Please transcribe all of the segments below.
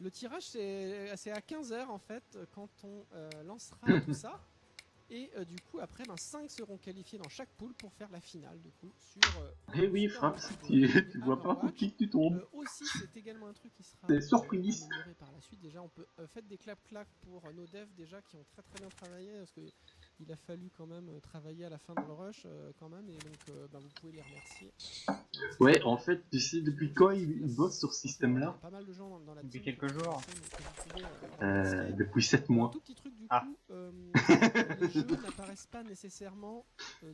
Le tirage, c'est à 15h en fait, quand on lancera tout ça. Et du coup, après, 5 seront qualifiés dans chaque poule pour faire la finale, du coup, sur. Eh oui, Fraps, tu vois pas pour qui tu tombes. Aussi, c'est également un truc qui sera C'est surprise. amélioré par la suite. Déjà, on peut faire des clap-clap pour nos devs déjà qui ont très très bien travaillé, parce que il a fallu quand même travailler à la fin dans le rush quand même, et donc vous pouvez les remercier. Ouais, en fait, tu sais depuis quand ils bossent sur ce système-là? Il y a pas mal de gens dans la Depuis team quelques jours. Depuis 7 mois. Un tout petit truc du Ah. coup, les jeux n'apparaissent pas nécessairement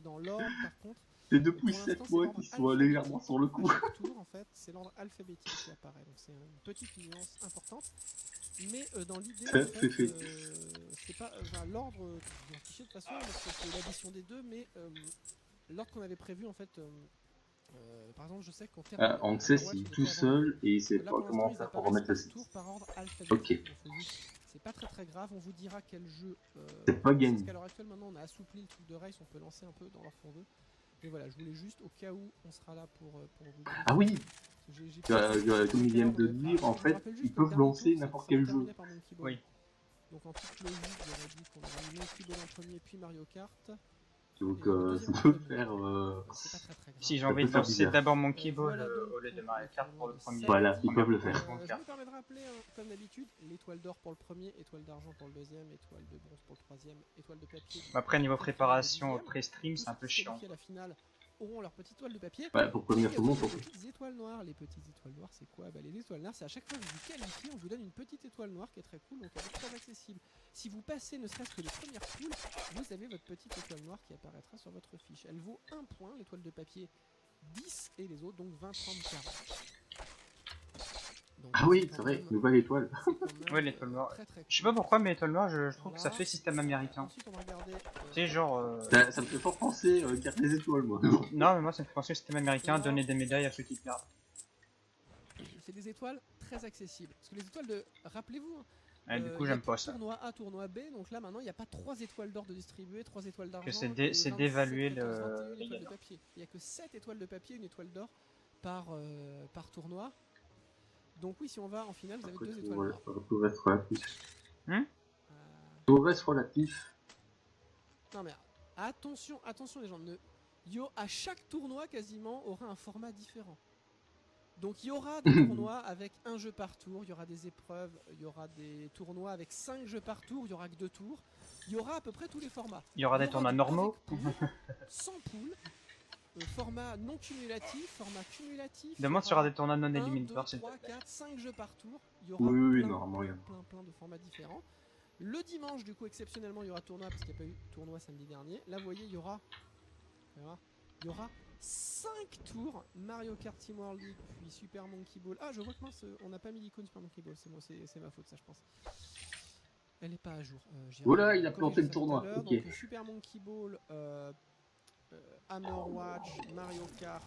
dans l'ordre par contre. C'est depuis 7 mois qu'ils soient légèrement sur le coup. À chaque tour en fait, c'est l'ordre alphabétique qui apparaît, donc c'est une petite nuance importante. Mais dans l'idée, en fait, c'est pas l'ordre vous affichez de toute façon parce que c'est l'addition des deux, mais l'ordre qu'on avait prévu en fait. Par exemple, je sais qu'on termine. On sait s'il est tout seul et il sait pas comment faire pour remettre le site. Par ordre alphabétique. Ok. C'est pas très très grave, on vous dira quel jeu. C'est pas gagné. Parce qu'à l'heure actuelle, maintenant, on a assoupli le truc de race, on peut lancer un peu dans l'ordre qu'on veut. Mais voilà, je voulais juste au cas où on sera là pour vous dire. Ah oui. Comme ils viennent de dire, en fait, ils peuvent lancer n'importe quel jeu. Oui. Donc en toute logique, j'aurais dit qu'on aurait mis Monkey Ball en premier, puis Mario Kart. Donc ça peut faire. Si j'ai envie de lancer d'abord Monkey Ball au lieu de Mario Kart pour le premier. Voilà, ils peuvent le faire. Je me permets de rappeler, comme d'habitude, l'étoile d'or pour le premier, étoile d'argent pour le deuxième, étoile de bronze pour le troisième, étoile de papier. Après, niveau préparation au pré-stream, c'est un peu chiant. La finale auront leur petite toile de papier. Ouais, pour prévenir tout le monde. Les petites étoiles noires. Les petites étoiles noires, c'est quoi? Les étoiles noires, c'est à chaque fois que vous vous qualifiez, on vous donne une petite étoile noire qui est très cool, donc elle est très accessible. Si vous passez ne serait-ce que les premières poules, vous avez votre petite étoile noire qui apparaîtra sur votre fiche. Elle vaut 1 point, l'étoile de papier 10 et les autres, donc 20, 30, 40. Donc, ah oui, c'est vrai, nouvelle étoile. Ouais, l'étoile noire. Je sais pas pourquoi, mais l'étoile noire, je trouve que ça fait système américain. C'est genre. Ça me fait fort penser carte des étoiles, moi. Non, mais moi ça me fait penser au système américain, donner des médailles à ceux qui perdent. C'est des étoiles très accessibles. Parce que les étoiles de. Rappelez-vous. Du coup, j'aime pas ça. Tournoi A, tournoi B, donc là maintenant il n'y a pas 3 étoiles d'or de distribuer, 3 étoiles d'argent. C'est d'évaluer le. Il n'y a que 7 étoiles de papier, une étoile d'or par tournoi. Donc oui, si on va en finale, vous avez 2 étoiles noires. Tout reste relatif. Tout reste relatif. Non mais attention les gens. À chaque tournoi quasiment aura un format différent. Donc il y aura des tournois avec un jeu par tour, il y aura des épreuves, il y aura des tournois avec 5 jeux par tour, il y aura que 2 tours. Il y aura à peu près tous les formats. Il y aura des tournois normaux, sans poule. Format non cumulatif, format cumulatif. Demande s'il y aura des tournois non éliminatoires. 1, 2, 3, 4, 5 jeux par tour. Il y aura plein de formats différents. Le dimanche, du coup, exceptionnellement, il y aura tournoi parce qu'il n'y a pas eu tournoi samedi dernier. Là, vous voyez, il y aura 5 tours. Mario Kart Team World League, puis Super Monkey Ball. Ah, je vois que mince, on n'a pas mis l'icône Super Monkey Ball. C'est ma faute, ça, je pense. Elle n'est pas à jour. Voilà, il a planté le tournoi. Donc, Super Monkey Ball. Hammer Watch, Mario Kart,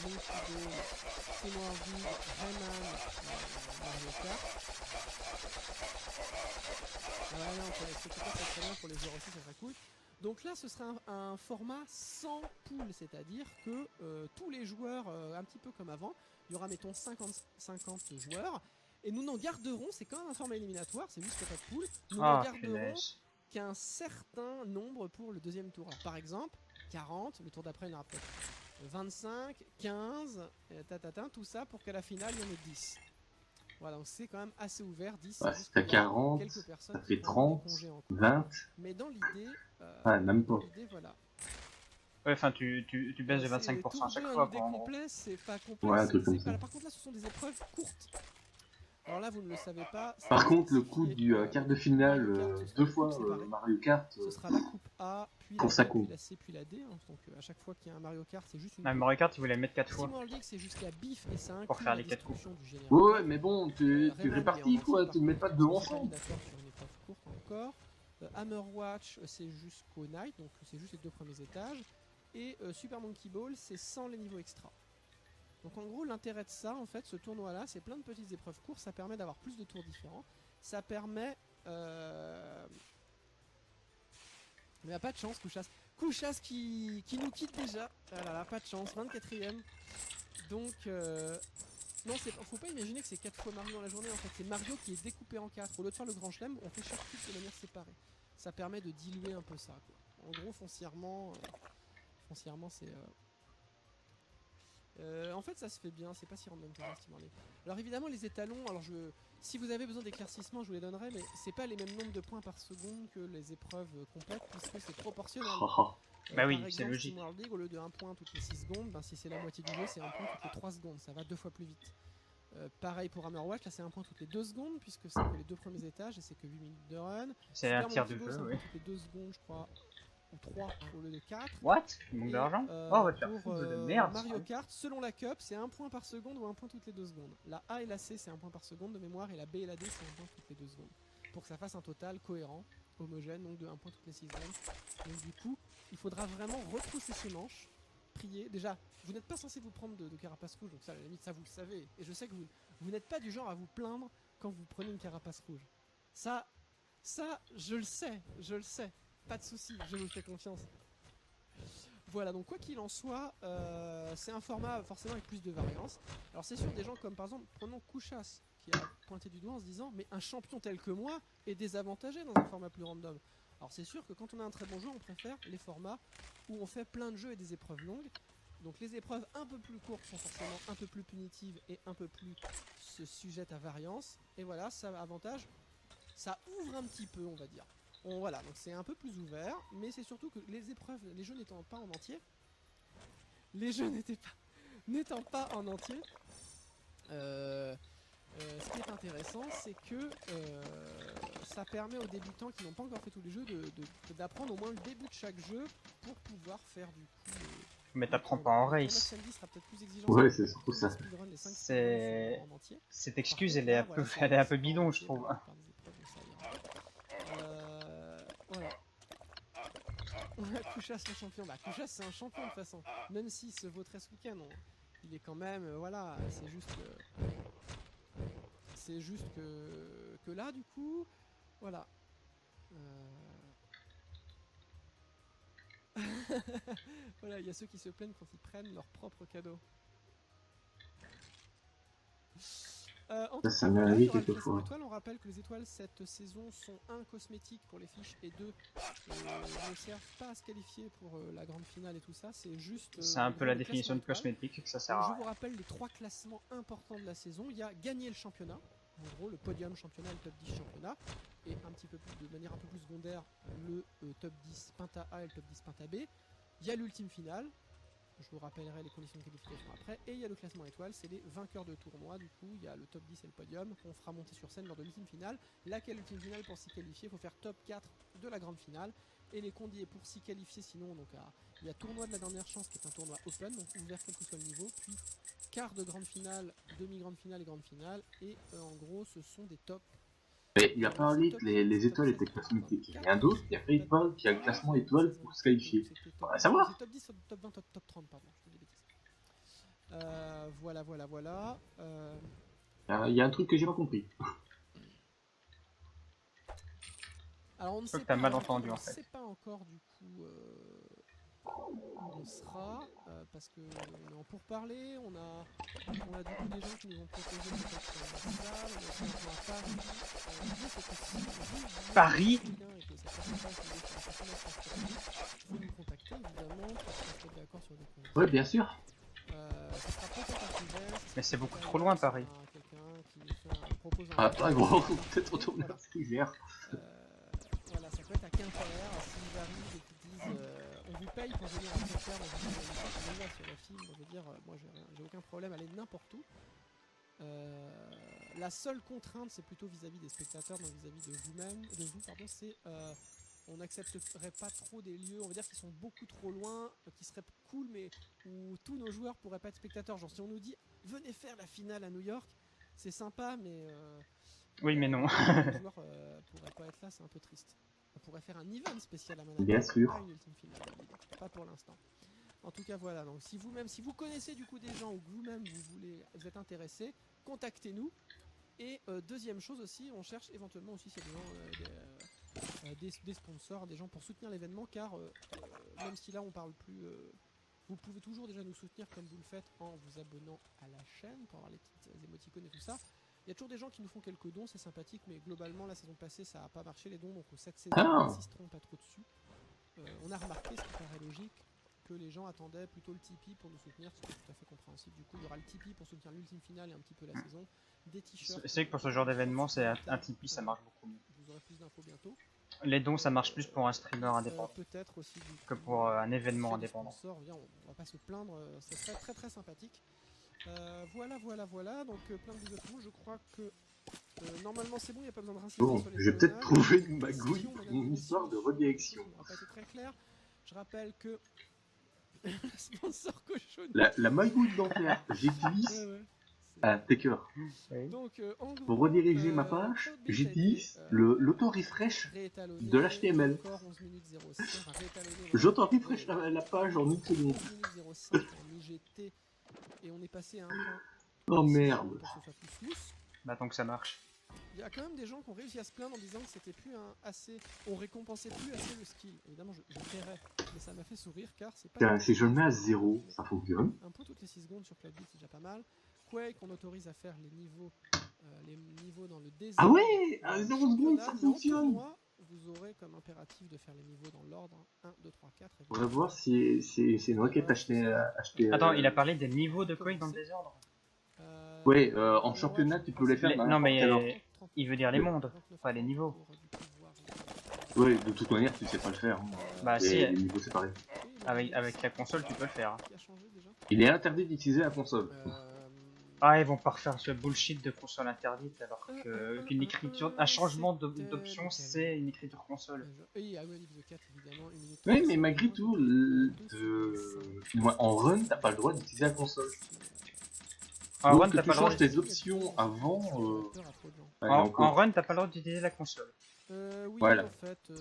Monkey Ball, Team World League, Rayman, Mario Kart. Voilà, on peut expliquer ça très bien pour les joueurs aussi, ça serait cool. Donc là, ce sera un format sans poule, c'est-à-dire que tous les joueurs, un petit peu comme avant, il y aura mettons 50 joueurs, et nous n'en garderons, c'est quand même un format éliminatoire, c'est juste qu'il n'y a pas de poule, nous n'en garderons qu'un certain nombre pour le deuxième tour. Alors, par exemple, 40, le tour d'après il y en aura peut-être 25, 15, tout ça pour qu'à la finale il y en ait 10. Voilà, donc c'est quand même assez ouvert, 10. Ouais, c'est à 40, ça fait 30, 20. Mais dans l'idée, même pas. Voilà. Ouais, enfin tu baisses de 25% à chaque fois. C'est pas complexe. Ouais, par contre là ce sont des épreuves courtes. Alors là, vous ne le savez pas. Par contre, le coup du quart de finale, 2 fois Mario Kart, ce sera la coupe A, puis la C, puis la D. Hein. Donc à chaque fois qu'il y a un Mario Kart, c'est juste une. Non, Mario Kart, ils voulaient mettre 4 fois. C'est jusqu'à bif et ça inclut pour faire les 4 coups. Ouais, mais bon, tu répartis quoi, tu ne mets pas de deux ensemble. Sur une épreuve courte encore. Hammer Watch, c'est jusqu'au Night, donc c'est juste les 2 premiers étages. Et Super Monkey Ball, c'est sans les niveaux extra. Donc en gros, l'intérêt de ça, en fait, ce tournoi-là, c'est plein de petites épreuves courtes, ça permet d'avoir plus de tours différents. Ça permet... Mais pas de chance, Kouchas. Kouchas qui nous quitte déjà. Ah là là, pas de chance, 24ème. Donc Non, faut pas imaginer que c'est 4 fois Mario dans la journée, en fait, c'est Mario qui est découpé en 4. Au lieu de faire le grand chelem, on fait chaque cube de manière séparée. Ça permet de diluer un peu ça, quoi. En gros, foncièrement c'est... en fait, ça se fait bien, c'est pas si random que ça, Steam Harley. Alors évidemment, les étalons, si vous avez besoin d'éclaircissement, je vous les donnerai, mais c'est pas les mêmes nombres de points par seconde que les épreuves complètes, puisque c'est proportionnel. Bah oui, par c'est exemple, logique. Steam World League, au lieu de 1 point toutes les 6 secondes, ben, si c'est la moitié du jeu, c'est 1 point toutes les 3 secondes, ça va 2 fois plus vite. Pareil pour Hammerwatch, là c'est 1 point toutes les 2 secondes, puisque c'est que les 2 premiers étages et c'est que 8 minutes de run. C'est un tiers de jeu, oui. Toutes les 2 secondes, je crois, ou 3 au lieu de 4. What? Il manque d'argent? Oh, on va te faire foutre de merde. Mario Kart, selon la cup, c'est 1 point par seconde ou 1 point toutes les 2 secondes. La A et la C, c'est 1 point par seconde de mémoire, et la B et la D, c'est 1 point toutes les 2 secondes. Pour que ça fasse un total cohérent, homogène, donc de 1 point toutes les 6 secondes. Donc du coup, il faudra vraiment retrousser ses manches, prier. Déjà, vous n'êtes pas censé vous prendre de carapace rouge, donc ça, à la limite, ça vous le savez. Et je sais que vous n'êtes pas du genre à vous plaindre quand vous prenez une carapace rouge. Ça, je le sais. Pas de soucis, je vous fais confiance. Voilà, donc quoi qu'il en soit, c'est un format forcément avec plus de variance. Alors c'est sûr, des gens comme par exemple, prenons Kouchas, qui a pointé du doigt en se disant mais un champion tel que moi est désavantagé dans un format plus random. Alors c'est sûr que quand on a un très bon jeu, on préfère les formats où on fait plein de jeux et des épreuves longues. Donc les épreuves un peu plus courtes sont forcément un peu plus punitives et un peu plus sujettes à variance. Et voilà, ça avantage, ça ouvre un petit peu, on va dire. Voilà, donc c'est un peu plus ouvert, mais c'est surtout que les épreuves, les jeux n'étant pas en entier, ce qui est intéressant, c'est que ça permet aux débutants qui n'ont pas encore fait tous les jeux d'apprendre au moins le début de chaque jeu pour pouvoir faire du coup... Mais t'apprends pas en race. Ouais, c'est surtout ça. Cette excuse, elle est un peu bidon, je trouve. Voilà. Kouchas son champion. Bah Kouchas c'est un champion de toute façon. Même s'il se vautrait ce week-end, il est quand même, voilà, c'est juste que là du coup, voilà. Voilà, il y a ceux qui se plaignent quand ils prennent leur propre cadeau. En tout cas, voilà, il y aura le classement étoile. On rappelle que les étoiles cette saison sont 1 cosmétique pour les fiches et 2 ne servent pas à se qualifier pour la grande finale et tout ça. C'est juste. C'est un peu la définition de cosmétique que ça sert à rien. Je vous rappelle les 3 classements importants de la saison. Il y a gagner le championnat, en gros le podium championnat, le top 10 championnat, et un petit peu plus, de manière un peu plus secondaire, le top 10 Penta A et le top 10 Penta B. Il y a l'ultime finale. Je vous rappellerai les conditions de qualification après. Et il y a le classement étoile, c'est les vainqueurs de tournoi. Du coup, il y a le top 10 et le podium qu'on fera monter sur scène lors de l'ultime finale. Laquelle ultime finale, pour s'y qualifier, il faut faire top 4 de la grande finale. Et les condits pour s'y qualifier, sinon, donc il y a tournoi de la dernière chance qui est un tournoi open, donc ouvert quel que soit le niveau. Puis quart de grande finale, demi-grande finale et grande finale. Et en gros, ce sont des tops. Mais il a parlé que les étoiles étaient cosmétiques. Il n'y a rien d'autre. Il y a PayPal qui a le classement étoile pour se qualifier. On va savoir. C'est top 10, top 20, top 30, pardon, je te dis des bêtises. Voilà. Il y a un truc que j'ai pas compris. Alors on ne sait pas, mal entendu, on sait pas encore du coup où on sera parce que on est en pourparlers, on a du coup des gens qui nous ont proposé peut-être Paris. Vous nous contactez évidemment pour se mettre d'accord sur des conditions. Ouais, bien sûr. Ça sera peut-être un hiver, Mais c'est beaucoup trop loin, Paris. Quelqu'un qui nous propose Ah, pas gros, peut-être retourner à cet hiver. Voilà, ça peut être à Quimper, s'ils arrivent et qu'ils disent on vous paye pour venir à Quimper dans une émission sur la film, je veux dire, moi j'ai aucun problème à aller n'importe où. La seule contrainte, c'est plutôt vis-à-vis des spectateurs, donc vis-à-vis de vous, c'est on n'accepterait pas trop des lieux, on va dire, qui sont beaucoup trop loin, qui seraient cool, mais où tous nos joueurs pourraient pas être spectateurs. Genre si on nous dit venez faire la finale à New York, c'est sympa, mais oui, mais non. Les joueurs pourraient pas être là, c'est un peu triste. On pourrait faire un event spécial à Manhattan. Bien sûr. Pas une ultime finale, pas pour l'instant. En tout cas, voilà. Donc, si vous connaissez du coup des gens ou que vous-même vous êtes intéressé, contactez-nous. Et deuxième chose aussi, on cherche éventuellement aussi s'il y a des sponsors, des gens pour soutenir l'événement, car même si là on parle plus Vous pouvez toujours déjà nous soutenir comme vous le faites en vous abonnant à la chaîne pour avoir les petites émoticônes et tout ça. Il y a toujours des gens qui nous font quelques dons, c'est sympathique, mais globalement la saison passée ça n'a pas marché les dons, donc cette saison nous n'insisterons pas trop dessus. On a remarqué, ce qui paraît logique, que les gens attendaient plutôt le Tipeee pour nous soutenir, ce qui est tout à fait compréhensible. Du coup, il y aura le Tipeee pour soutenir l'ultime finale et un petit peu la saison, des t-shirts. C'est vrai que pour ce genre d'événement, c'est un Tipeee, ça marche beaucoup mieux. Vous aurez plus d'infos bientôt. Les dons, ça marche plus pour un streamer indépendant peut-être aussi que pour un événement indépendant. Viens, on va pas se plaindre, ça serait très très sympathique. Voilà. Donc plein de bisous à tout le monde. Je crois que normalement c'est bon, il n'y a pas besoin de rincer. Bon, je vais peut-être trouver une magouille pour mon histoire de redirection. Ça n'aura pas été très clair. Je rappelle que sponsor cochon. La magouille d'enfer, j'utilise Taker. Donc, pour rediriger ma page, j'utilise l'auto-refresh de l'HTML. J'auto-refresh la page en une seconde. Et on est passé à un point. Oh merde. Bah tant que ça marche. Il y a quand même des gens qui ont réussi à se plaindre en disant que c'était plus assez. On récompensait plus assez le skill. Évidemment, je paierais, mais ça m'a fait sourire car c'est pas. Tiens, si je le mets à 0, ça fonctionne. Un point toutes les 6 secondes sur Cloudbeat, c'est déjà pas mal. Quake, on autorise à faire les niveaux dans le désert. Ah ouais, à 0 secondes, ça fonctionne. Vous aurez comme impératif de faire les niveaux dans l'ordre 1, 2, 3, 4. On va voir si c'est une requête achetée. Attends, il a parlé des niveaux de Quake dans le désordre. Ouais, en championnat, tu peux les faire. Non, mais il veut dire les mondes, pas les niveaux. Ouais, de toute manière, tu sais pas le faire. Hein. Bah si, les niveaux séparés. Avec la console, tu peux le faire. Il est interdit d'utiliser la console. Ah, ils vont pas refaire ce bullshit de console interdite alors qu'une écriture, un changement d'option, c'est une écriture console. Oui, mais malgré tout, en run, t'as pas le droit d'utiliser la console. En run, t'as pas le droit tes options avant. En run, t'as pas le droit d'utiliser la console. Oui, voilà. En fait,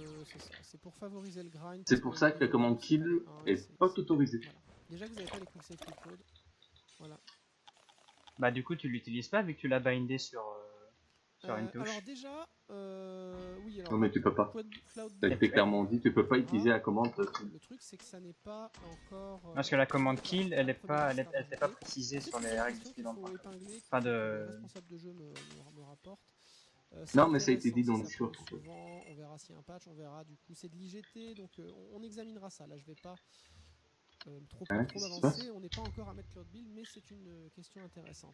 c'est pour favoriser le grind. C'est pour ça que la commande kill est pas autorisée. Voilà. Déjà que vous n'avez pas les quick save code. Voilà. Bah du coup tu l'utilises pas vu que tu l'as bindé sur une touche. Alors déjà, oui alors... Non mais tu peux pas. Ça a été clairement dit, tu peux pas utiliser la commande. Le truc c'est que ça n'est pas encore... Parce que la commande kill, elle n'était pas précisée sur les règles du speedrun. Enfin de... Le responsable de jeu me rapporte. Non mais ça a été dit dans le Discord. On verra s'il y a un patch, on verra du coup c'est de l'IGT, donc on examinera ça. Là je vais pas... trop avancé, on n'est pas encore à mettre Cloud Build, mais c'est une question intéressante.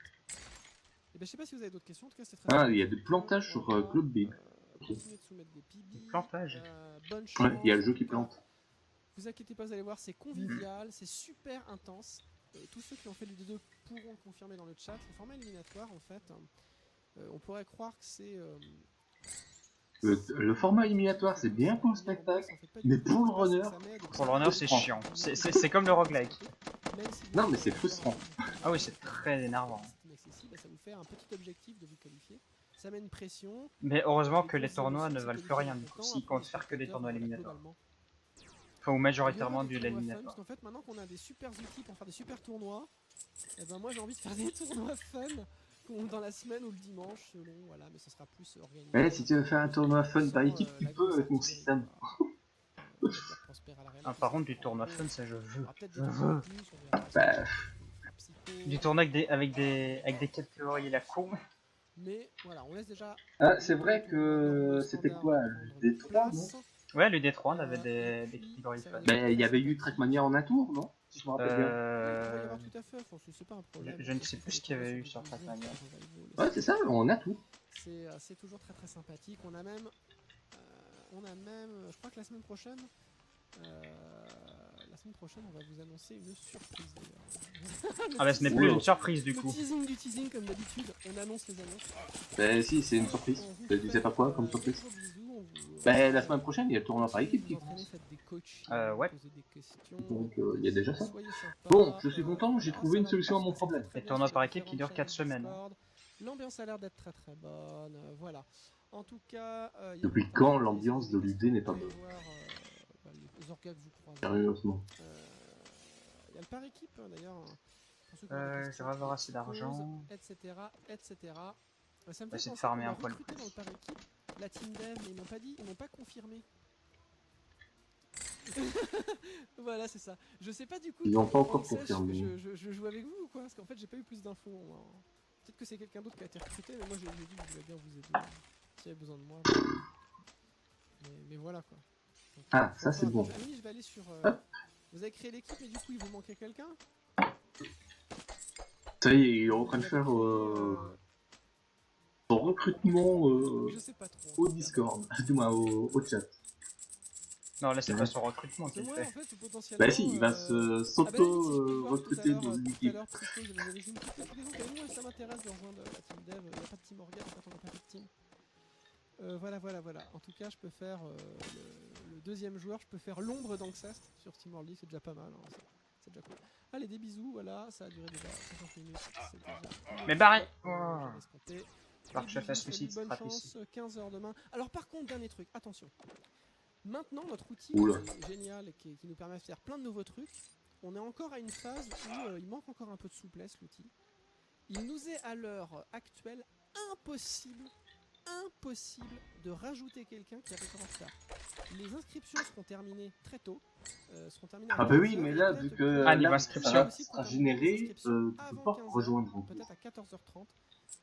Et ben, je sais pas si vous avez d'autres questions, en tout cas c'est très il y a des plantages sur Cloud Build. Continuer de soumettre des PB. Des plantages ouais, il y a le jeu qui plante. Vous inquiétez pas, vous allez voir, c'est convivial, c'est super intense. Tous ceux qui ont fait le D2 pourront le confirmer dans le chat. Le format éliminatoire, en fait, on pourrait croire que c'est... Le format éliminatoire c'est bien pour le spectacle, mais pour le runner, c'est chiant. C'est comme le roguelike. Non mais c'est frustrant. Ah oui, c'est très énervant. Ça vous fait un petit objectif de vous qualifier. Ça met une pression. Mais heureusement que les tournois ne valent plus rien du coup, s'ils comptent faire que des tournois éliminatoires. Enfin, ou majoritairement du éliminatoire. Parce qu'en fait, maintenant qu'on a des super outils pour faire des super tournois, et ben moi j'ai envie de faire des tournois fun. Dans la semaine ou le dimanche, selon, voilà, mais ce sera plus organisé. Ouais, si tu veux faire un tournoi fun par équipe, tu peux avec mon système. Par contre, du tournoi fun, ça je veux. Bah... Du tournoi avec des catégories la con. Mais voilà, on laisse déjà. Ah, c'est vrai que c'était quoi le D3, non? Ouais, le D3, on avait des catégories fun. Mais il y avait eu Trackmania en un tour, non? Si je me rappelle bien. Je ne sais plus ce qu'il y avait eu sur Trackmania. Ouais, c'est ça, on a tout. C'est toujours très très sympathique. On a même, je crois que la semaine prochaine, on va vous annoncer une surprise d'ailleurs. Ah bah ce n'est plus une surprise du coup. Du teasing comme d'habitude, on annonce les annonces. Bah si, c'est une surprise. Tu sais pas quoi comme surprise? Bah la semaine prochaine, il y a le tournoi par équipe qui commence. Ouais. Donc il y a déjà ça. Bon, je suis content, j'ai trouvé une solution à mon problème. Le tournoi par équipe qui dure 4 semaines. L'ambiance a l'air d'être très très bonne, voilà. En tout cas... Depuis quand l'ambiance de l'UD n'est pas bonne? Les orgas que vous croisez. Sérieusement. Il y a le par équipe d'ailleurs. Je vais avoir assez d'argent. Etc. Ça me fait essayer de penser farmer qu'on un a poil recruté plus. dans le par équipe la team dev, mais ils m'ont pas confirmé. Voilà, c'est ça. Je sais pas du coup. Ils n'ont pas encore Ansel, confirmé. je joue avec vous ou quoi? Parce qu'en fait, j'ai pas eu plus d'infos. Peut-être que c'est quelqu'un d'autre qui a été recruté, mais moi j'ai dit que je voulais bien vous aider s'il y avait besoin de moi. Mais voilà quoi. Donc, Ah, faut ça en c'est faire bon. attention. Oui, je vais aller sur. Hop. Vous avez créé l'équipe, mais du coup, il vous manquait quelqu'un? Ça y est, il est en train de Vous faire l'avez créé, son recrutement je sais pas trop. En au tout cas. Discord, du moins au chat. Non, là c'est Ouais. pas son recrutement Parce que qu'il moi, fait. en fait, potentiellement. Bah si, il va se Ah bah la limite, si je peux le voir tout à recruter l'heure, dans une tout à équipe. l'heure, Psycho, vous avez vu une petite application qui moi ça m'intéresse de rejoindre la team dev. Il n'y a pas de team orga, en fait, on n'a pas fait de team. Voilà. En tout cas, je peux faire le deuxième joueur, je peux faire l'ombre d'Anxast sur Team World League, c'est déjà pas mal. Hein, c'est déjà cool. Allez, des bisous, voilà, ça a duré déjà 50 minutes. C'est déjà Mais barré. j'avais escompté. Alors Des que je fais bisous, suicide salut, bonne stratégie. chance, 15h demain. Alors par contre, dernier truc, attention. Maintenant, notre outil Oula. qui est génial et qui nous permet de faire plein de nouveaux trucs, on est encore à une phase où il manque encore un peu de souplesse, l'outil. Il nous est à l'heure actuelle impossible de rajouter quelqu'un qui arrive en retard. Les inscriptions seront terminées très tôt. Ah bah oui, mais là, vu que Ah, niveau là, inscription. ça sera généré, tu peux avant pas 15h, rejoindre en plus. peut-être à 14h30,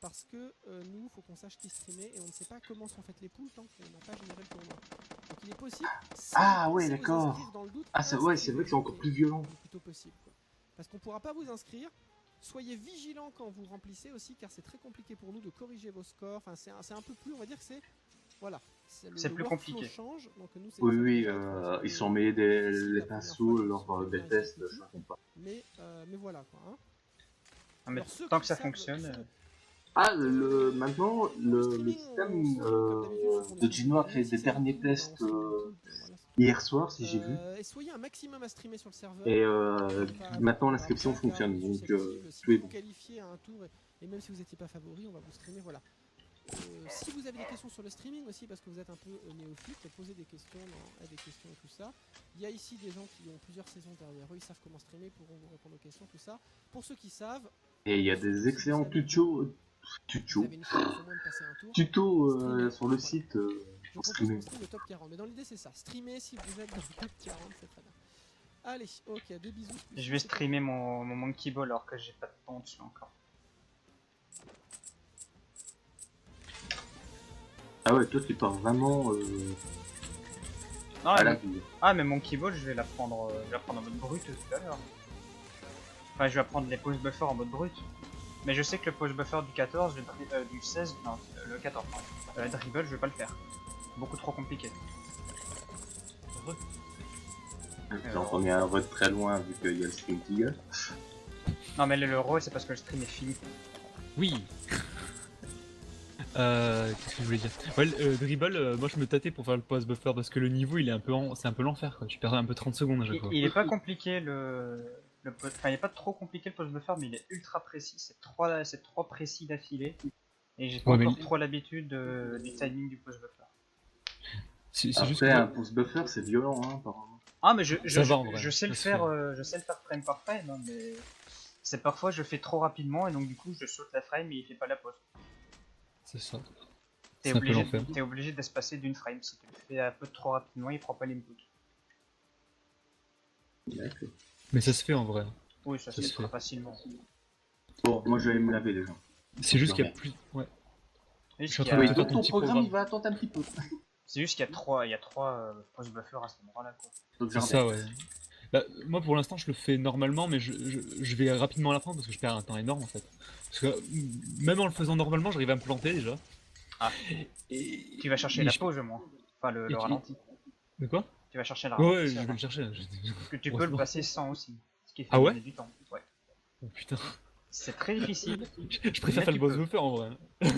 parce que nous, il faut qu'on sache qui streamer et on ne sait pas comment sont faites les poules tant qu'on n'a pas généré le tournoi. Donc il est possible, si Ah vous ouais, pensez vous d'accord. inscrire dans le doute, Ah ouais, c'est vrai que c'est encore plus violent. le plus tôt possible. Quoi. Parce qu'on pourra pas vous inscrire. Soyez vigilants quand vous remplissez aussi, car c'est très compliqué pour nous de corriger vos scores. Enfin, c'est un peu plus, on va dire que c'est... Voilà. C'est le plus workflow compliqué. change, donc nous, Oui, ça peut oui, déjà être ils sont mêlés des difficile les la première pinceaux fois lors de des bien tests, gérer ce ça truc. compte pas. Mais voilà quoi. Hein. Non, mais Alors, ceux tant qui que ça savent- fonctionne. ceux- Ah, maintenant, Pour le le streaming, système comme d'habitude, faut qu'on de échange Gino a des fait Si des c'est avec derniers nous, bah, on tests stream une équipe, voilà, c'est tout. hier soir, si j'ai vu. Et soyez un maximum à streamer sur le serveur. Et Pas avoir maintenant de l'inscription drama, car fonctionne, il est donc susceptible, si tout est vous bon. vous qualifiez à un tour, et même si vous n'étiez pas favori, on va vous streamer, voilà. Si vous avez des questions sur le streaming aussi, parce que vous êtes un peu néophyte, posez des questions, des questions et tout ça. Il y a ici des gens qui ont plusieurs saisons derrière eux, ils savent comment streamer, pourront vous répondre aux questions, tout ça. Pour ceux qui savent... Et il y a surtout des si excellents vous savez tutos vous avez une chance au moins de passer un tour. sur le Voilà. site Je pour propose streamer. qu'on stream le top 40, mais dans l'idée c'est ça. Streamer si vous êtes dans le top 40, c'est très bien. Allez, ok, des bisous. Je vais streamer mon Monkey Ball alors que j'ai pas de temps dessus encore. Ah ouais, toi tu pars vraiment Ah, à la mais, vie. mais Monkey Ball, je vais la prendre en mode brut tout à l'heure. Enfin, je vais prendre les pause buffers en mode brut. Mais je sais que le pause buffer du 14, du 16, non, le 14, dribble, je vais pas le faire. Beaucoup trop compliqué. J'ai entendu un vote très loin vu qu'il y a le stream qui gueule. Non, mais l'euro, c'est parce que le stream est fini. Oui. Qu'est-ce que je voulais dire? Ouais, dribble, moi je me tâtais pour faire le pause buffer parce que le niveau il est un peu c'est un peu l'enfer quoi. Tu perds un peu 30 secondes à chaque fois. Il est pas compliqué enfin, il est pas trop compliqué le pause buffer, mais il est ultra précis. C'est trois précis d'affilée. Et j'ai pas Ouais, encore trop l'habitude du timing du pause buffer. C'est juste Après, que un pause buffer c'est violent, hein, apparemment. Ah, mais Ça va, en vrai. je sais le Ça se faire, fait. je sais le faire frame par frame, hein, mais c'est parfois je fais trop rapidement et donc du coup je saute la frame et il fait pas la pause. c'est ça. T'es C'est un peu l'enfer. obligé d'espacer d'une frame. Si tu le fais un peu trop rapidement, il prend pas l'input. D'accord. Mais ça se fait en vrai. Oui, ça Ça se se fait fait. facilement. Bon, moi je vais aller me laver les gens. C'est juste qu'il y a plus. Ouais. C'est Je juste suis en qu'il train y de a, te Oui, faire ton petit programme programme. il va attendre un petit peu. c'est juste qu'il y a trois pause buffers à cet endroit-là, quoi. Donc, C'est ça, ouais. Bah, moi pour l'instant je le fais normalement, mais je vais rapidement l'apprendre parce que je perds un temps énorme en fait. Parce que même en le faisant normalement, j'arrive à me planter déjà. Ah. Et... Tu vas chercher et la je- pause, moi. Enfin, le et- ralenti. De quoi? Tu vas chercher la Ouais, ralenti. ouais, je vais le chercher. Parce que tu peux le Heureusement. passer sans aussi. Ce qui fait Ah ouais gagner du temps. Ouais. Oh putain. C'est très difficile. Je préfère Mais faire tu le boss peux. buffer en vrai.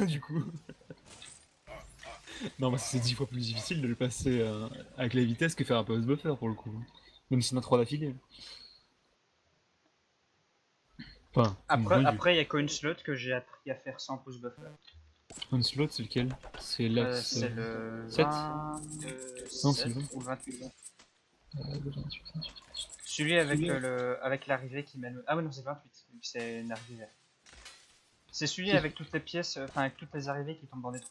Du coup. Non, mais c'est 10 fois plus difficile de le passer avec la vitesse que faire un boss buffer pour le coup. Même si on a 3 d'affilée. Enfin, Après, il y a qu'une slot que j'ai appris à faire sans pause buffer. un slot, c'est lequel? C'est l'axe. C'est le 7 27 c'est le 20. ou le 28. Celui avec l'arrivée qui mène. Ah ouais, non, c'est 28, vu que c'est une arrivée. C'est celui avec toutes les pièces, enfin avec toutes les arrivées qui tombent dans des trous.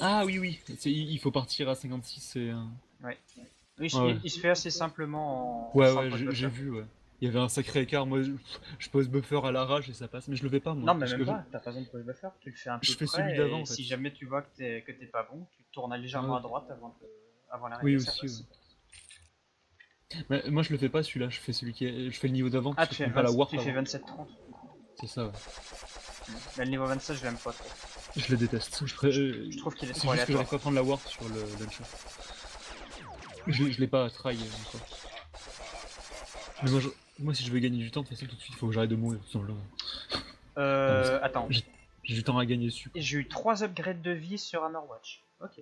Ah oui, oui. Il faut partir à 56 et. Ouais. Ouais. Il se fait assez simplement Ouais, sans ouais, pose j'ai buffer. vu, ouais. Il y avait un sacré écart, moi je pose buffer à l'arrache et ça passe, mais je le fais pas moi. Non, mais Parce même que pas, t'as pas besoin de pose buffer, tu le fais un je peu fais celui près, d'avant et en fait. si jamais tu vois que t'es pas bon, tu tournes Ah légèrement ouais. à droite avant Oui l'arrivée, ça aussi, ouais. passe. Mais moi je le fais pas celui-là, je fais je fais le niveau d'avant Ah, parce que je prends pas la warp tu fais avant. 27-30. C'est ça, ouais. Mais le niveau 27, je l'aime pas trop. Je le déteste. Je trouve qu'il est C'est trop juste que j'arrive aléatoire. pas à prendre la warp sur le launcher. Je l'ai pas try encore. Mais moi si je veux gagner du temps, de toute façon tout de suite il faut que j'arrête de mourir. Tout simplement. Attends. J'ai du temps à gagner dessus. Et j'ai eu 3 upgrades de vie sur Hammerwatch. Ok.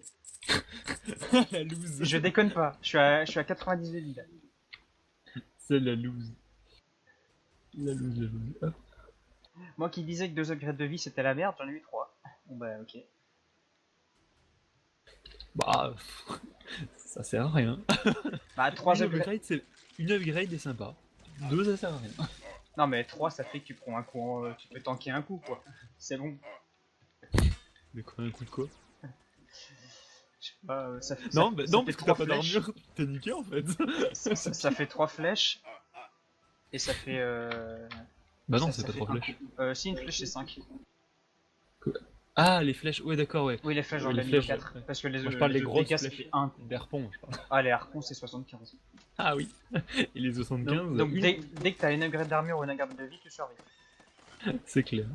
La loose. Je déconne pas, je suis à 90 de vie là. C'est la loose. La loose, la loose. Hop. Moi qui disais que 2 upgrades de vie c'était la merde, j'en ai eu 3. Bon bah ok. Bah, ça sert à rien. Bah 3 Une upgrades. upgrade, une upgrade est sympa. Deux, ça sert à rien. Non mais 3 ça fait que tu prends un coup, tu peux tanker un coup quoi. C'est bon. Mais quoi, un coup de quoi? Je sais pas, ça fait, Non, ça, bah, ça non fait parce que 3 t'as pas flèches. d'armure, t'es niqué en fait. Ça fait 3 flèches. Et ça fait. Bah non, ça- c'est ça pas fait 3 un flèches. coup. Si, une flèche c'est 5. Ah, les flèches, ouais, d'accord, ouais. Oui, les flèches, j'en Les ai mis flèches, 4. ouais. Parce que les Moi je parle les des autres grosses dégâts, ça flèches. fait 1 coup. Des harpons, je parle. Ah, les harpons, c'est 75. Ah oui. Et les 75, Donc une- dès que t'as une upgrade d'armure ou une upgrade de vie, tu survis. c'est clair.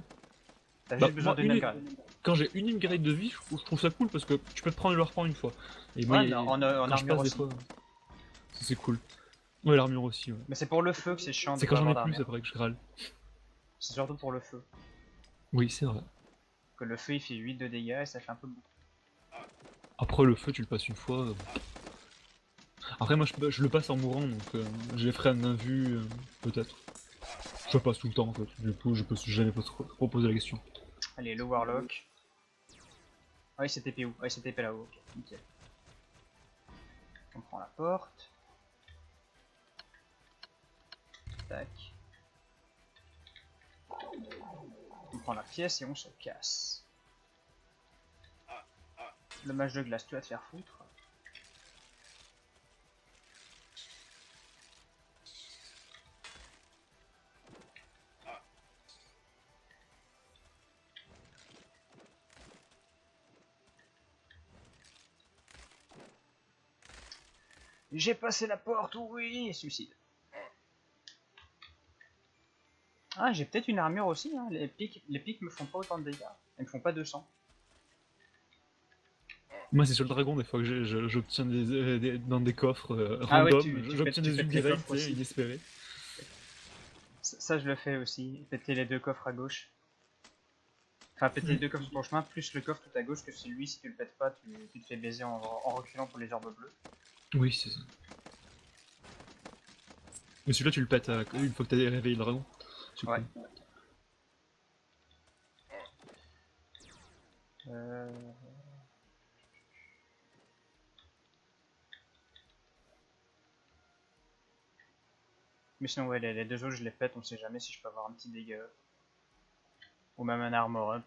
T'as Bah, juste besoin moi, d'une upgrade. Quand j'ai une upgrade de vie, je trouve ça cool parce que tu peux te prendre le harpon une fois. Et moi, Ouais, il y a- en quand je armure passe des aussi. fois, ça, c'est cool. Ouais, l'armure aussi, ouais. Mais c'est pour le feu que c'est chiant de C'est pas quand j'en ai avoir plus d'armure. après que je râle. C'est surtout pour le feu. Oui, c'est vrai. Que le feu il fait 8 de dégâts et ça fait un peu beaucoup. Après, le feu, tu le passes une fois. Après, moi, je le passe en mourant, donc je les ferai à main vue, peut-être. Je le passe tout le temps, en fait. Du coup, je peux jamais proposer la question. Allez, le Warlock. Ah, il s'est TP où? Ah, il s'est TP là-haut, ok, nickel. On prend la porte. Tac. On prend la pièce et on se casse. Le mage de glace, tu vas te faire foutre. J'ai passé la porte, oui, suicide. Ah, j'ai peut-être une armure aussi, hein. Les pics me font pas autant de dégâts. Elles me font pas 200. Moi, c'est sur le dragon, des fois que j'obtiens dans des coffres Ah ouais, random, tu j'obtiens pètes des les upgrades, coffres tu sais, aussi. inespérés. Ça, je le fais aussi. Péter les 2 coffres à gauche. Enfin, péter les 2 coffres sur ton chemin, plus le coffre tout à gauche, que celui, si tu le pètes pas, tu te fais baiser en reculant pour les orbes bleues. Oui, c'est ça. Mais celui-là, tu le pètes une fois que t'as réveillé le dragon. C'est Ouais. cool. Mais sinon, ouais, les 2 autres, je les pète, on sait jamais si je peux avoir un petit dégât. Ou même un armor up.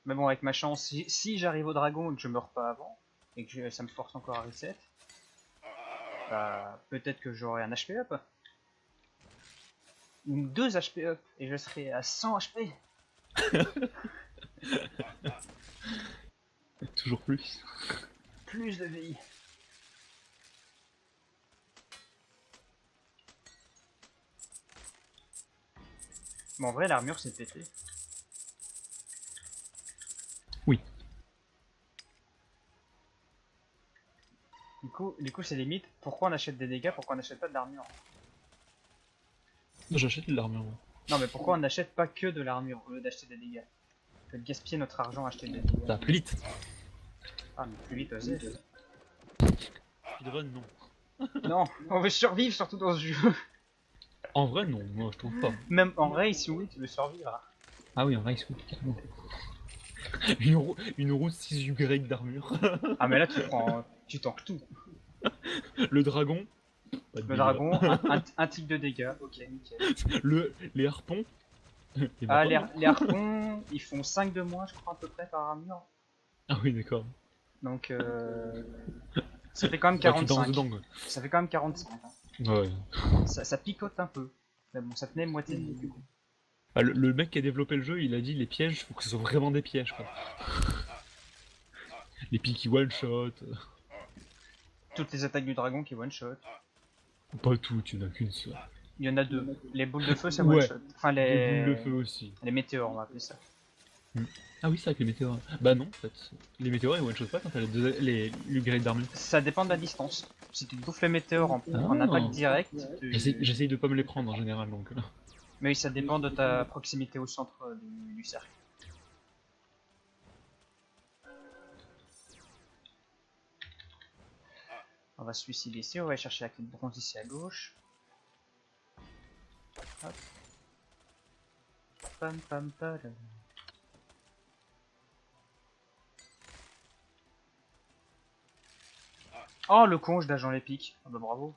Mais bon, avec ma chance, si j'arrive au dragon et que je meurs pas avant, et que ça me force encore à reset, bah, peut-être que j'aurai un HP up. Ou 2 HP up, et je serai à 100 HP. Toujours plus. Plus de vie. Mais en vrai, l'armure c'est pété. Oui. Du coup c'est limite, pourquoi on achète des dégâts, pourquoi on n'achète pas de l'armure? J'achète de l'armure, moi. Non mais pourquoi on n'achète pas que de l'armure au lieu d'acheter des dégâts? On peut gaspiller notre argent à acheter des dégâts. Bah, plus vite. Ah mais plus vite osé. Speedrun, non. Non, on veut survivre surtout dans ce jeu. En vrai, non, moi je trouve pas. Même en race, oui, tu veux survivre. Ah oui, en race, oui, carrément. Une roue de 6 upgrades d'armure. Ah mais là tu tankes tout. Le dragon. pas de Le délire. dragon, un tic de dégâts, ok nickel. Les harpons. Et Ah bah, les harpons, ils font 5 de moins je crois à peu près par armure. Ah oui, d'accord. Donc Ça fait quand même Bah, tu danses 45. dedans, quoi. Ça fait quand même 45. Hein. Ouais. Ça picote un peu. Mais bon, ça tenait moitié de vie, du coup. Bah, le mec qui a développé le jeu, il a dit les pièges, faut que ce soit vraiment des pièges, quoi. Les pics qui one-shot. Toutes les attaques du dragon qui one-shot. Pas toutes, il y en a qu'une seule. Il y en a deux. Les boules de feu, ça Ouais. one-shot. Enfin, Les boules de feu aussi. les météores, on va appeler ça. Ah oui, c'est vrai que les météores. Bah non, en fait. Les météores, ils one-shot pas quand t'as l'upgrade d'armure. Ça dépend de la distance. Si tu te bouffes les météores en Ah. attaque directe, J'essaye de pas me les prendre en général, donc. mais oui, ça dépend de ta proximité au centre du cercle. On va se suicider ici, on va aller chercher la clé de bronze ici à gauche. Hop. Pam pam padam. Oh le con, je d'agent l'épique. Ah bah bravo.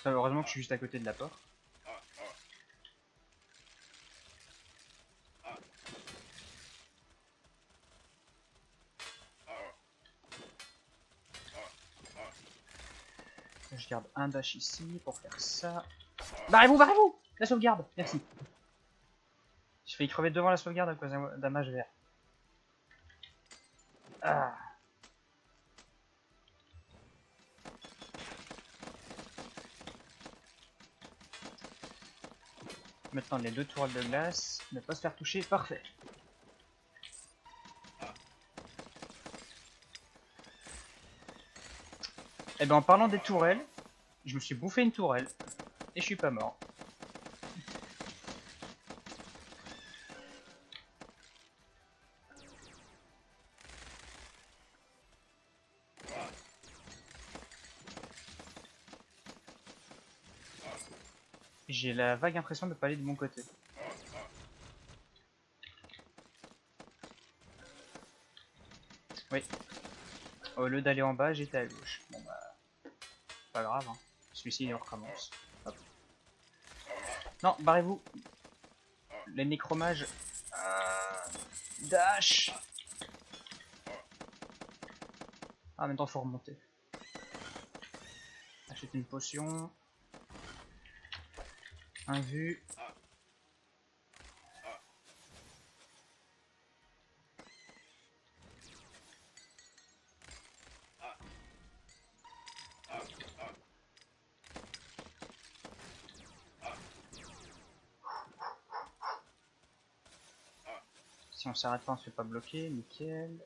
Ça, heureusement que je suis juste à côté de la porte. Je garde un dash ici pour faire ça. Barrez-vous, barrez-vous! La sauvegarde, merci. J'ai failli crever devant la sauvegarde à cause d'un mage vert. Ah. Maintenant les deux tourelles de glace, ne pas se faire toucher, parfait. Et ben en parlant des tourelles, je me suis bouffé une tourelle et je suis pas mort. J'ai la vague impression de pas aller de mon côté. Oui. Au lieu d'aller en bas, j'étais à gauche. Bon bah, pas grave, hein. Celui-ci il recommence. Hop. Non, barrez-vous. Les nécromages. Dash. Ah, maintenant faut remonter. Acheter une potion. Un vu. Si on s'arrête pas, on se fait pas bloquer, nickel.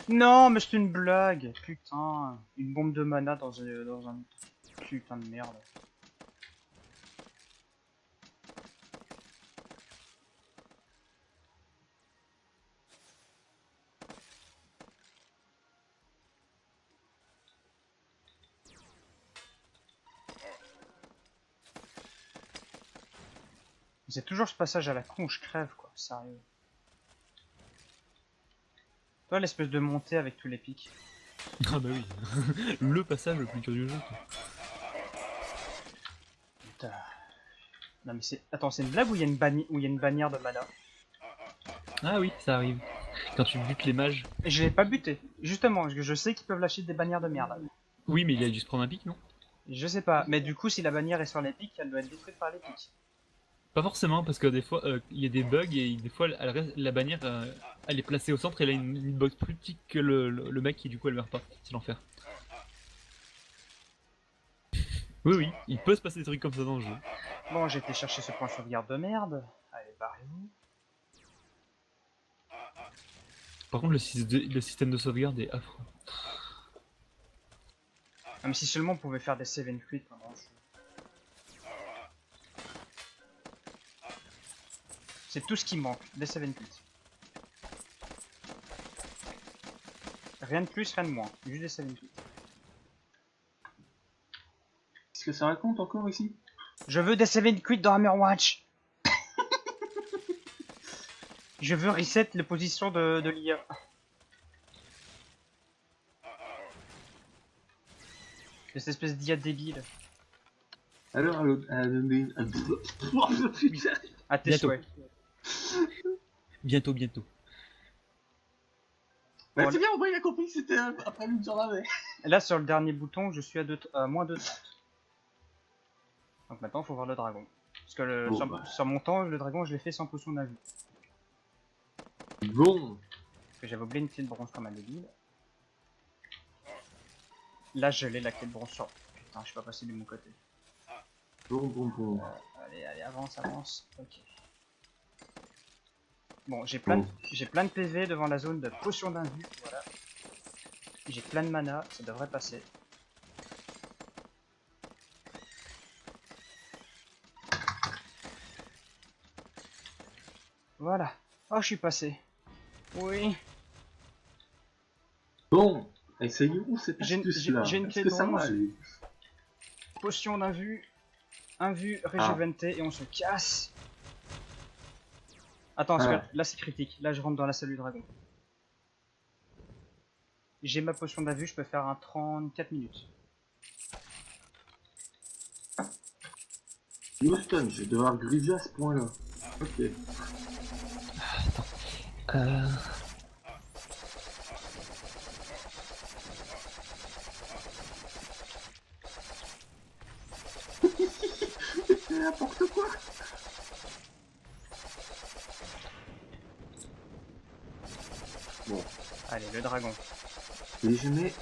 Non, mais c'est une blague, putain. Une bombe de mana dans un putain de merde. C'est toujours ce passage à la con, je crève quoi, sérieux. Toi, l'espèce de montée avec tous les pics. Ah bah oui. Le passage le plus dur du jeu, quoi. Putain. Non mais c'est... Attends, c'est une blague ou il y a une bannière de mana? Ah oui, ça arrive. Quand tu butes les mages. Et je l'ai pas buté, justement, parce que je sais qu'ils peuvent lâcher des bannières de merde. Oui, mais il a dû se prendre un pic, non? Je sais pas, mais du coup, si la bannière est sur les pics, elle doit être détruite par les pics. Pas forcément, parce que des fois, il y a des bugs et des fois, la bannière, elle est placée au centre et elle a une hitbox plus petite que le mec qui, du coup, elle meurt pas. C'est l'enfer. Oui, oui, il peut se passer des trucs comme ça dans le jeu. Bon, j'ai été chercher ce point de sauvegarde de merde. Allez, barrez-vous. Par contre, le système de sauvegarde est affreux. Ah, mais si seulement on pouvait faire des save and quit pendant le jeu. C'est tout ce qui manque, des save and quit. Rien de plus, rien de moins, juste des save and quit. Qu'est-ce que ça raconte encore ici? Je veux des save and quit dans Hammerwatch. Je veux reset les positions de l'IA. De cette espèce d'IA débile. Alors, putain. À tes Bientôt. souhaits. Bientôt, bientôt. Bah, Bon, c'est bien, au moins il a compris que c'était après lui que j'en avais. Là, sur le dernier bouton, je suis à moins 2,30. Donc maintenant, il faut voir le dragon. Parce que Bon, sur, bah. sur mon temps, le dragon, je l'ai fait sans potion d'invue. Bon. Parce que j'avais oublié une clé de bronze comme un débile. Là, je l'ai la clé de bronze sur. Putain, je suis pas passé du bon côté. Bon. Allez, allez, avance, avance. Ok. Bon, j'ai plein de PV devant la zone de potion d'invue. Voilà. J'ai plein de mana, ça devrait passer. Voilà. Oh, je suis passé. Oui. Bon, essayons cette J'ai astuce-là. une Est-ce clé que de ça va bronze. aller? Potion d'invue. Invue réjuventé et on se casse. Attends, parce que là c'est critique. Là je rentre dans la salle du dragon. J'ai ma potion d'invue, je peux faire un 34 minutes. Houston, je vais devoir gruger à ce point-là. Ok. C'est n'importe quoi. Bon. Allez, le dragon. Et je mets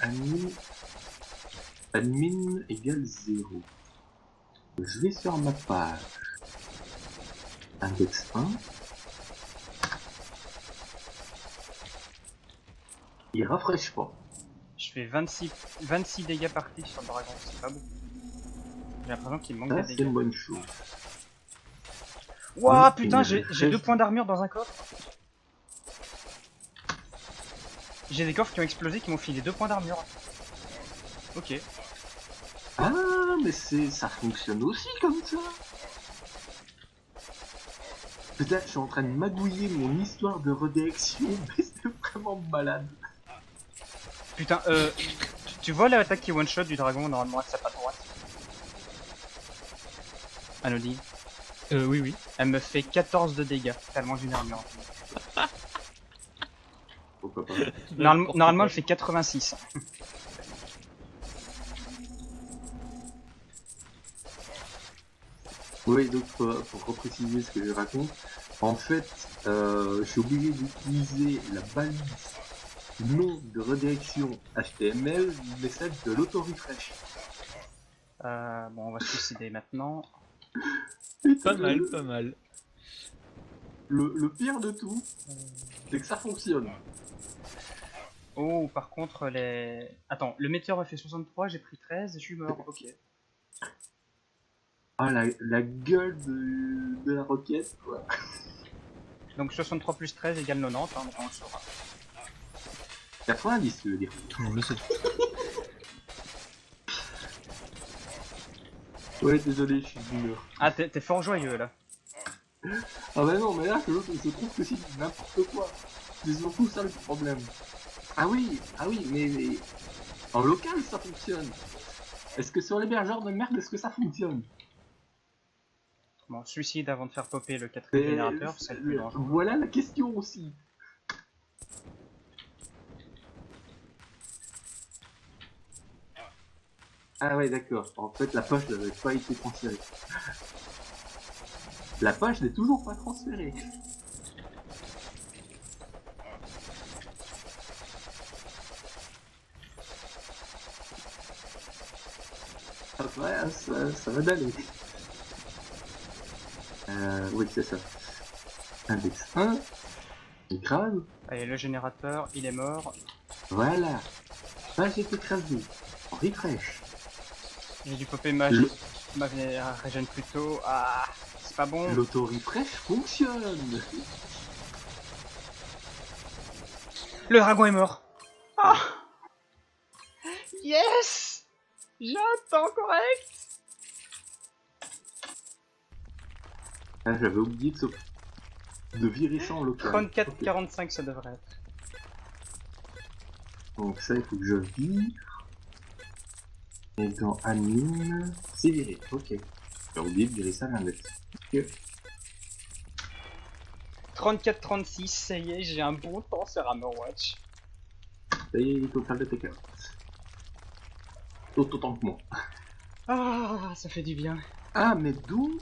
admin égale 0. Je vais sur ma page. Index 1. Il rafraîchit pas. Je fais 26 dégâts par clic sur le dragon, c'est pas beaucoup. J'ai l'impression qu'il manque Ça, des c'est dégâts. une bonne chose. Wouah, Oui, putain, et j'ai reste- 2 points d'armure dans un coffre. J'ai des coffres qui ont explosé qui m'ont filé 2 points d'armure. Ok. Ah, mais ça fonctionne aussi comme ça. Peut-être je suis en train de magouiller mon histoire de redirection, mais c'est vraiment malade. Putain, tu vois l'attaque qui one-shot du dragon normalement avec sa patte droite? Anodine. Oui, oui. Elle me fait 14 de dégâts, tellement j'ai une armure. Pourquoi pas. Normalement elle fait 86. Oui, donc pour repréciser ce que je raconte, en fait, je suis obligé d'utiliser la balise nom de redirection HTML, mais celle de l'auto-refresh. Bon, on va se suicider maintenant. Pas mal, pas mal. Le pire de tout, c'est que ça fonctionne. Oh, par contre, les... Attends, le météore a fait 63, j'ai pris 13 et je suis mort, ok. Ah, la gueule de la roquette, quoi. Donc 63 plus 13 égale 90, hein, donc on le saura. 90, tu veux dire. Tout le monde le sait. Ouais, désolé, je suis d'humeur. Ah, t'es fort joyeux là. Ah bah non, mais là, je trouve que c'est n'importe quoi. C'est surtout ça le problème. Ah oui, mais en local, ça fonctionne. Est-ce que sur l'hébergeur de merde, est-ce que ça fonctionne? Bon, suicide avant de faire popper le quatrième Et générateur, c'est le plus dangereux. voilà la question aussi. Ah ouais, d'accord. En fait, la poche n'avait pas été transférée. La poche n'est toujours pas transférée. Ah ouais, ça va d'aller. Oui, c'est ça. Index 1. Écrase. Allez, le générateur, il est mort. Voilà. Page est écrasée. Refresh. J'ai dû popper ma régène plus tôt. Ah, c'est pas bon. L'auto-refresh fonctionne. Le dragon est mort. Ah, yes, j'ai un temps correct. Ah, j'avais oublié de virer ça en local. 34-45 Ok. ça devrait être. Donc ça, il faut que je vire. Et dans admin, c'est viré. Ok. J'ai oublié de virer ça l'index. Ok. 34-36, ça y est, j'ai un bon temps sur Hammerwatch. Ça y est, il est total de tes cartes. Autant que moi. Ah, ça fait du bien. Ah, mais donc,